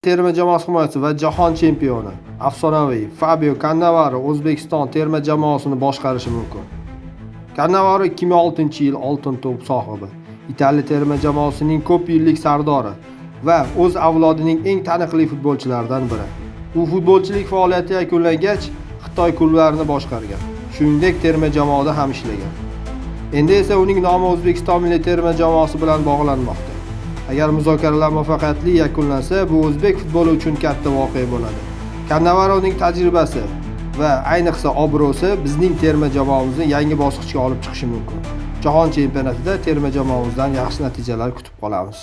Terma jamoasi himoyachisi va jahon chempioni afsonaviy Fabio Cannavaro O'zbekiston terma jamoasini boshqarishi mumkin. Cannavaro 2006-yil Oltin to'p sohibi, Italiya terma jamoasining ko'p yillik sardori va o'z avlodining eng taniqli futbolchilaridan biri. U futbolchilik faoliyati yakunlangach, Xitoy klublarini boshqargan, shuningdek terma jamoada ham ishlagan. Endi esa uning nomi O'zbekiston milliy terma jamoasi bilan bog'lanmoqda. Agar muzokaralar muvaffaqiyatli yakunlansa, bu o'zbek futboli uchun katta voqea bo'ladi. Cannavaroning tajribasi va ayniqsa obro'si bizning terma jamoamizni yangi bosqichga olib chiqishi mumkin. Jahon chempionatida terma jamoamizdan yaxshi natijalar kutib qolamiz.